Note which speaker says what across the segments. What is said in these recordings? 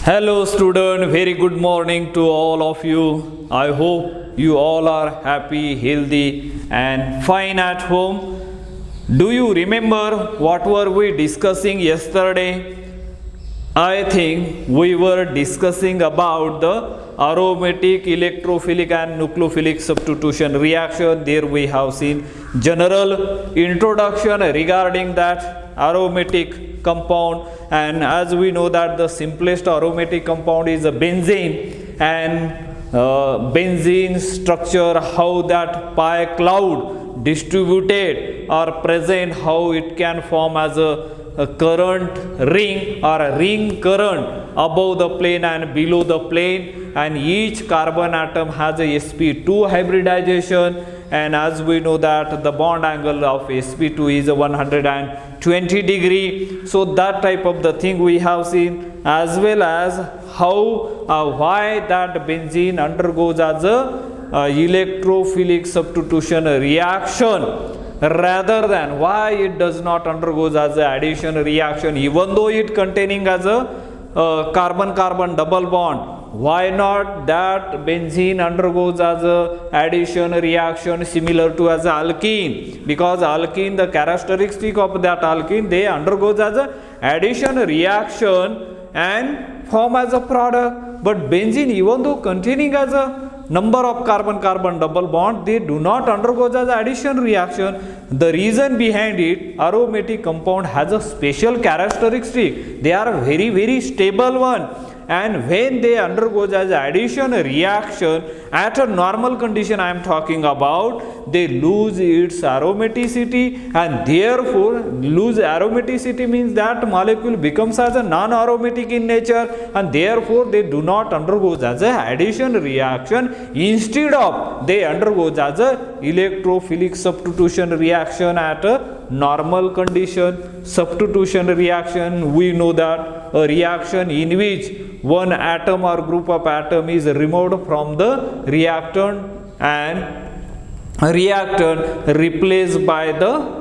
Speaker 1: Hello student, very good morning to all of you. I hope you all are happy, healthy and fine at home. Do you remember what were we discussing yesterday? I think we were discussing about the aromatic, electrophilic and nucleophilic substitution reaction. There we have seen general introduction regarding that aromatic compound, and as we know that the simplest aromatic compound is a benzene, and benzene structure, how that pi cloud distributed or present, how it can form as a current ring or a ring current above the plane and below the plane, and each carbon atom has a sp2 hybridization, and as we know that the bond angle of sp2 is 120 degree. So that type of the thing we have seen, as well as how why that benzene undergoes as a electrophilic substitution reaction rather than why it does not undergoes as a addition reaction, even though it containing as a carbon-carbon double bond. Why not that benzene undergoes as a addition reaction similar to as a alkene? Because alkene, the characteristic of that alkene, they undergoes as a addition reaction and form as a product. But benzene, even though containing as a number of carbon-carbon double bond, they do not undergo as addition reaction. The reason behind it, aromatic compound has a special characteristic. They are very stable one, and when they undergo as addition reaction at a normal condition I am talking about, they lose its aromaticity, and therefore lose aromaticity means that molecule becomes as a non-aromatic in nature, and therefore they do not undergo as a addition reaction. Instead of they undergo as a electrophilic substitution reaction at a normal condition. Substitution reaction, we know that a reaction in which one atom or group of atom is removed from the reactant and reactant replaced by the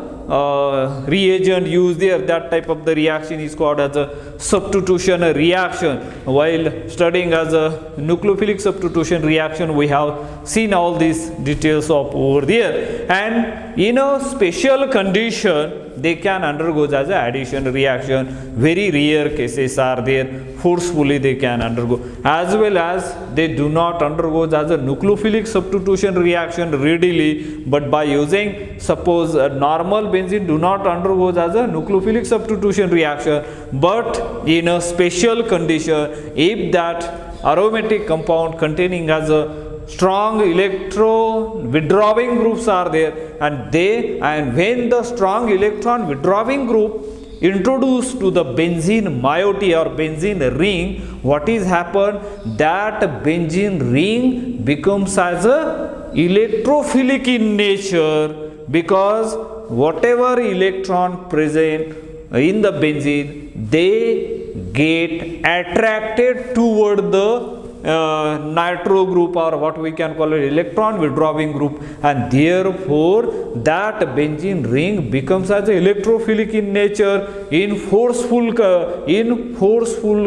Speaker 1: reagent used there. That type of the reaction is called as a substitution reaction. While studying as a nucleophilic substitution reaction, we have seen all these details of over there, and in a special condition they can undergo as a addition reaction. Very rare cases are there, forcefully they can undergo, as well as they do not undergo as a nucleophilic substitution reaction readily, but by using, suppose a normal benzene do not undergo as a nucleophilic substitution reaction, but in a special condition, if that aromatic compound containing as a strong electron withdrawing groups are there, and when the strong electron withdrawing group introduced to the benzene moiety or benzene ring, what is happened, that benzene ring becomes as a electrophilic in nature, because whatever electron present in the benzene, they get attracted toward the nitro group, or what we can call it electron withdrawing group, and therefore that benzene ring becomes as a electrophilic in nature in forceful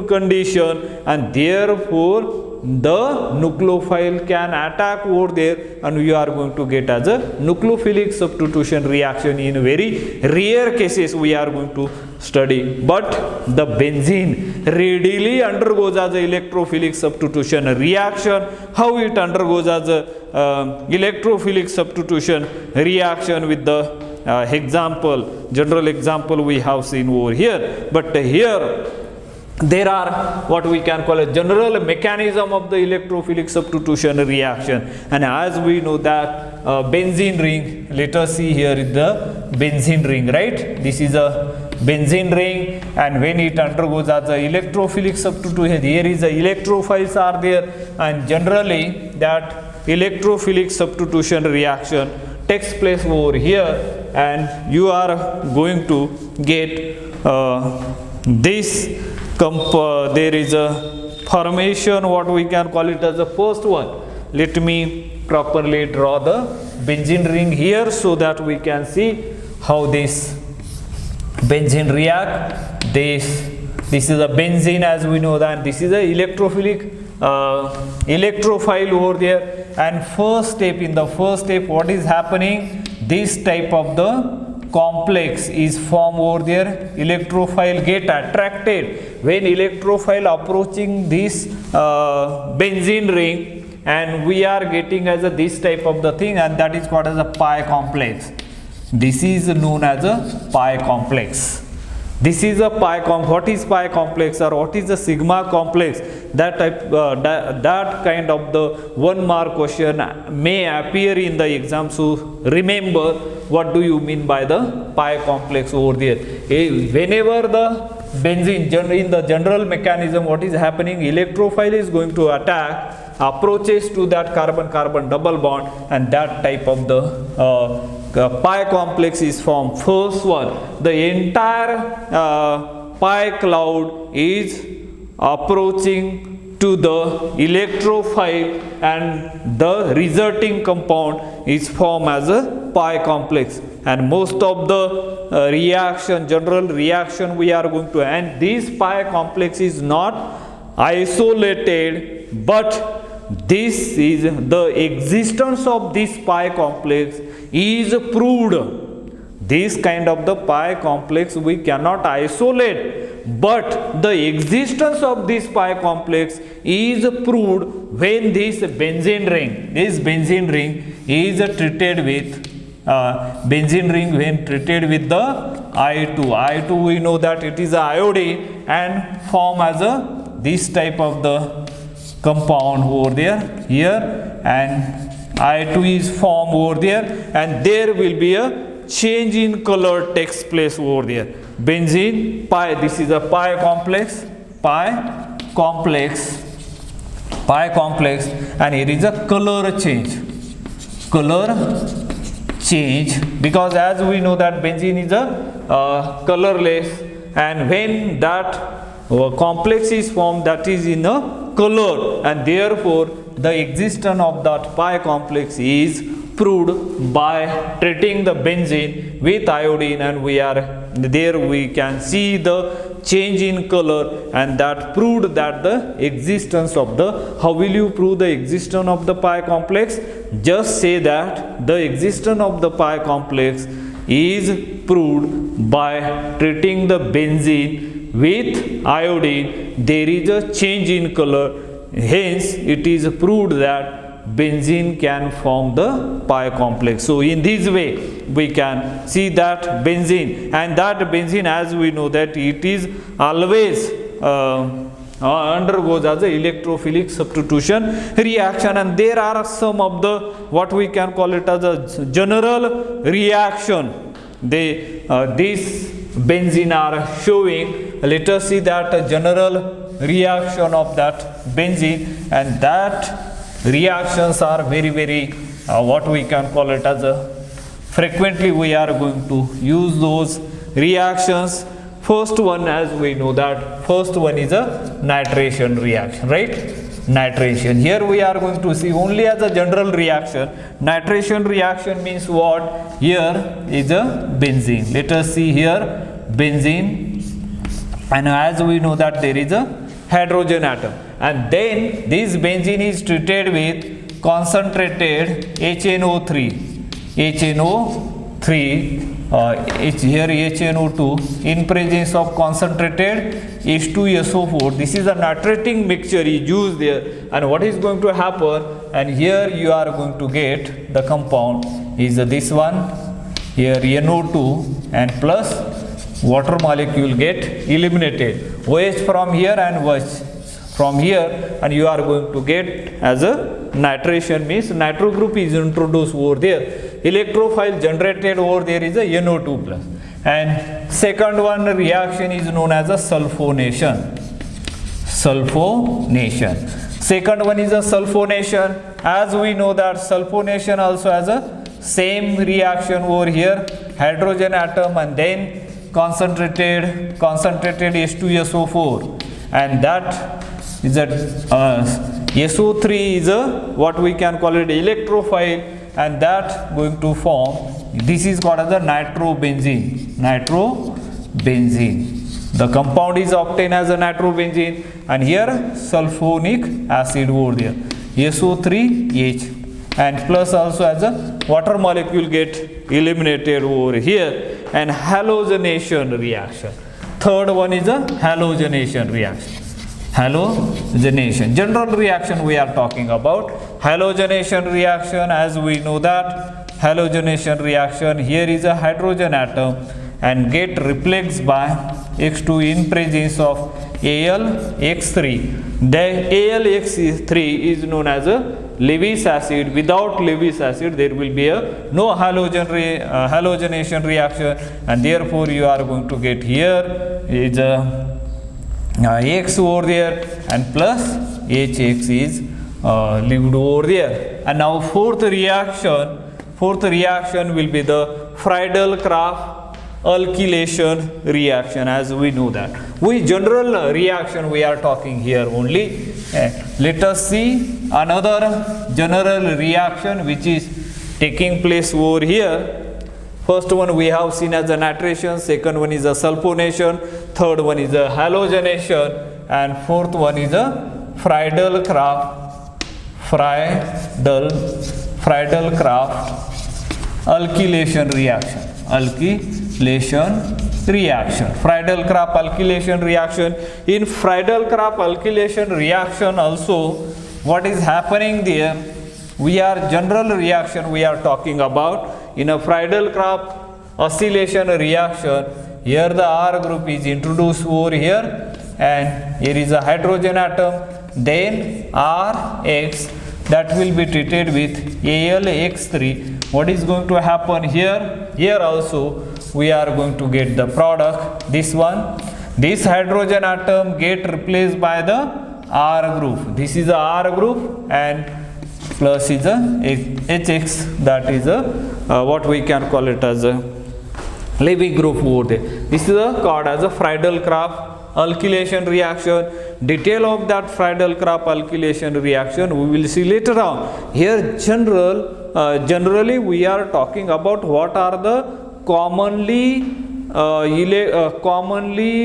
Speaker 1: condition, and therefore the nucleophile can attack over there, and we are going to get as a nucleophilic substitution reaction. In very rare cases we are going to study, but the benzene readily undergoes as a electrophilic substitution reaction. How it undergoes as a electrophilic substitution reaction with the general example we have seen over here, but here there are what we can call a general mechanism of the electrophilic substitution reaction. And as we know that benzene ring, let us see here is the benzene ring, right? This is a benzene ring, and when it undergoes as a electrophilic substitution, here is the electrophiles are there, and generally that electrophilic substitution reaction takes place over here, and you are going to get this there is a formation, what we can call it as the first one. Let me properly draw the benzene ring here so that we can see how this benzene react. This this is a benzene, as we know that. This is a electrophilic electrophile over there. And in the first step, what is happening? This type of the complex is formed over there. Electrophile get attracted when electrophile approaching this benzene ring, and we are getting as this type of the thing, and that is called as a pi complex. This is known as a pi complex. This is a pi complex. What is pi complex, or what is the sigma complex? That type, that kind of the 1 mark question may appear in the exam. So remember, what do you mean by the pi complex over there? Whenever the benzene, in the general mechanism, what is happening? Electrophile is going to attack, approaches to that carbon-carbon double bond, and that type of the pi complex is formed. First one, the entire pi cloud is approaching to the electrophile, and the resulting compound is formed as a pi complex. And most of the reaction, general reaction we are going to, and this pi complex is not isolated, but this is the existence of this pi complex is proved. This kind of the pi complex we cannot isolate, but the existence of this pi complex is proved when this benzene ring is treated with when treated with the I2. We know that it is iodine and form as this type of the compound over there here, and I2 is formed over there, and there will be a change in color takes place over there. Benzene pi, this is a pi complex, and here is a color change, because as we know that benzene is a colorless, and when that complex is formed, that is in a color, and therefore the existence of that pi complex is proved by treating the benzene with iodine, and we can see the change in color, and that proved that the existence of the, how will you prove the existence of the pi complex? Just say that the existence of the pi complex is proved by treating the benzene with iodine. There is a change in color, hence it is proved that benzene can form the pi complex. So in this way we can see that benzene, and that benzene, as we know that it is always undergoes as a electrophilic substitution reaction, and there are some of the what we can call it as a general reaction. These benzene are showing. Let us see that general reaction of that benzene, and that reactions are very what we can call it as a frequently we are going to use those reactions. First one, as we know that first one is a nitration reaction, right? Nitration, here we are going to see only as a general reaction. Nitration reaction means what? Here is a benzene. Let us see here benzene, and as we know that there is a hydrogen atom, and then this benzene is treated with concentrated HNO3, here HNO2 in presence of concentrated H2SO4. This is a nitrating mixture is used there, and what is going to happen, and here you are going to get the compound is this one, here NO2 and plus water molecule get eliminated, OH from here and OH from here, and you are going to get as a nitration, means nitro group is introduced over there. Electrophile generated over there is a NO2 plus. And second one reaction is known as a sulfonation. Second one is a sulfonation. As we know that sulfonation also has a same reaction over here, hydrogen atom and then concentrated H2SO4, and that is a SO3 is a what we can call it electrophile, and that going to form, this is called as the nitrobenzene. The compound is obtained as a nitrobenzene, and here sulfonic acid over there, SO3H, and plus also as a water molecule get eliminated over here, and halogenation reaction. Third one is a halogenation reaction. Halogenation, general reaction we are talking about. Halogenation reaction, as we know that halogenation reaction, here is a hydrogen atom and get replaced by X2 in presence of AlX3. The AlX3 is known as a Lewis acid. Without Lewis acid there will be a no halogenation reaction, and therefore you are going to get here is a X over there and plus HX is lived over there. And now fourth reaction will be the Friedel-Crafts alkylation reaction, as we know that. We general reaction we are talking here only. Let us see another general reaction which is taking place over here. First one we have seen as a nitration, second one is a sulfonation, third one is a halogenation, and fourth one is a Friedel-Crafts alkylation reaction. Friedel-Crafts alkylation reaction. In Friedel-Crafts alkylation reaction also, what is happening there? We are general reaction we are talking about. In a Friedel-Crafts acylation reaction, here the R group is introduced over here, and here is a hydrogen atom, then Rx that will be treated with AlX3. What is going to happen here? Here also we are going to get the product, this one. This hydrogen atom get replaced by the R group. This is a R group, and plus is a HX, that is a what we can call it as a Levy group over there. This is called as a Friedel-Crafts alkylation reaction. Detail of that Friedel-Crafts alkylation reaction we will see later on. Here generally we are talking about what are the commonly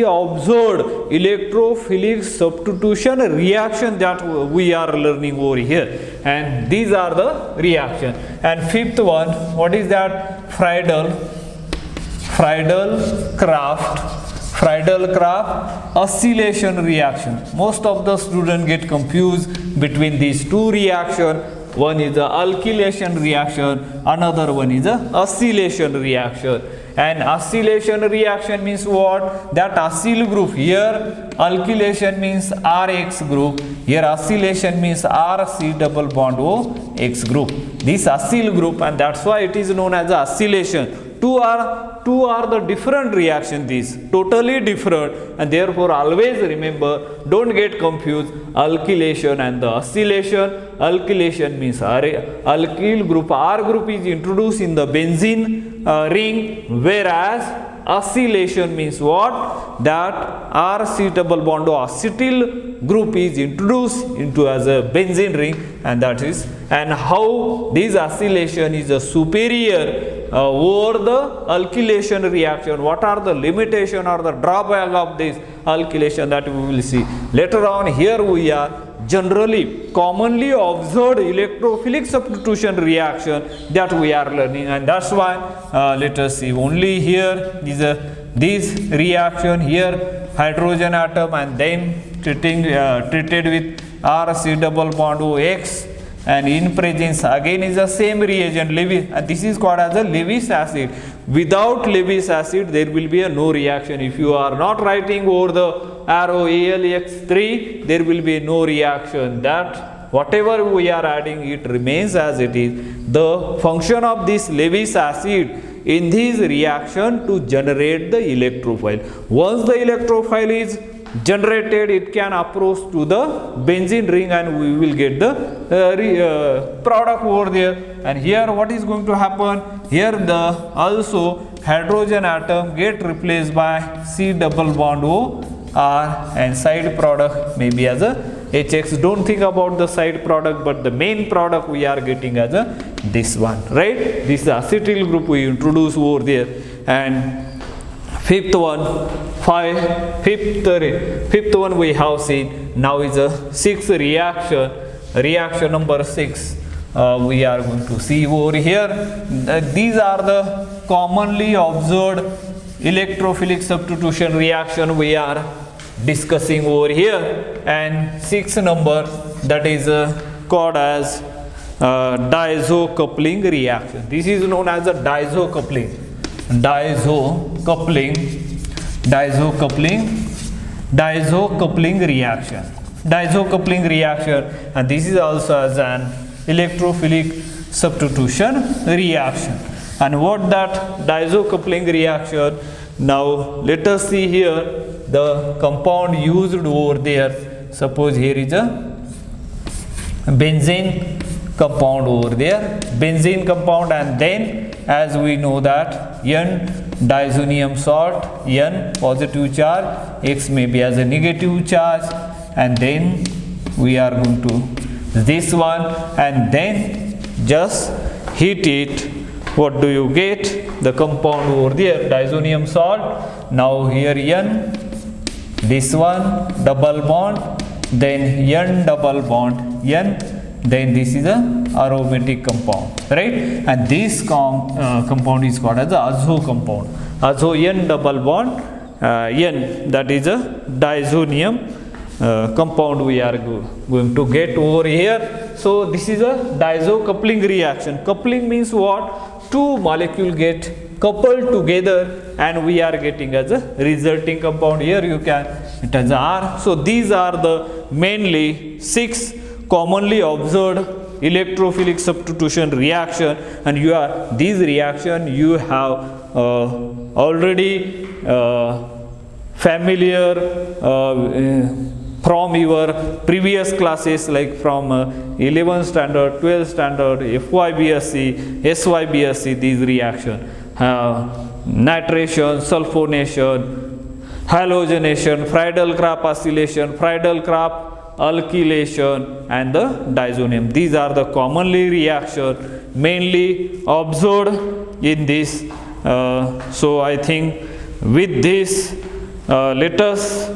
Speaker 1: observed electrophilic substitution reaction that we are learning over here, and these are the reaction. And fifth one, what is that? Friedel-Crafts acylation reaction. Most of the students get confused between these two reactions. One is the alkylation reaction, another one is the acylation reaction. And acylation reaction means what? That acyl group, here alkylation means Rx group, here acylation means RC double bond OX group. This acyl group, and that's why it is known as acylation. Two are the different reaction, these totally different, and therefore always remember, don't get confused, alkylation and the acylation. Alkylation means alkyl group, R group is introduced in the benzene ring, whereas acylation means what? That RC double bond acetyl group is introduced into as a benzene ring, and that is, and how this acylation is a superior over the alkylation reaction. What are the limitation or the drawback of this alkylation, that we will see later on. Here we are generally commonly observed electrophilic substitution reaction that we are learning, and that's why let us see only here this reaction, here hydrogen atom and then treated with RC double bond OX, and in presence again is the same reagent Lewis, and this is called as a Lewis acid. Without Lewis acid there will be a no reaction. If you are not writing over the arrow AlX3, there will be no reaction. That whatever we are adding, it remains as it is. The function of this Lewis acid in this reaction to generate the electrophile. Once the electrophile is generated, it can approach to the benzene ring, and we will get the product over there. And here what is going to happen? Here the also hydrogen atom get replaced by C double bond O R, and side product may be as a HX. Don't think about the side product, but the main product we are getting as a this one, right? This is the acetyl group we introduce over there. And Fifth one we have seen. Now is a sixth reaction. Reaction number 6. We are going to see over here. These are the commonly observed electrophilic substitution reaction we are discussing over here. And sixth number, that is called as Dizo coupling reaction. This is known as a Dizo coupling. Dizo coupling reaction. Dizo coupling reaction, and this is also as an electrophilic substitution reaction. And what that Dizo coupling reaction? Now let us see here the compound used over there. Suppose here is a benzene compound over there, benzene compound, and then as we know that N diazonium salt, N positive charge, X may be as a negative charge, and then we are going to this one, and then just heat it. What do you get? The compound over there, diazonium salt. Now here N, this one double bond, then N double bond, N, then this is a aromatic compound, right? And this compound is called as the azo compound. Azo, N double bond, N, that is a diazonium compound we are going to get over here. So this is a dizo coupling reaction. Coupling means what? Two molecules get coupled together and we are getting as a resulting compound. Here you can, it has R. So these are the mainly 6 commonly observed electrophilic substitution reaction, and these reaction you have already familiar from your previous classes, like from 11th standard, 12th standard, F.Y.B.Sc, S.Y.B.Sc, these reaction. Nitration, sulfonation, halogenation, Friedel-Crafts acylation, Friedel-Crafts alkylation, and the diazonium. These are the commonly reaction mainly observed in this. So I think with this let us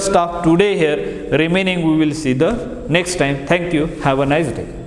Speaker 1: stop today here. Remaining we will see the next time. Thank you. Have a nice day.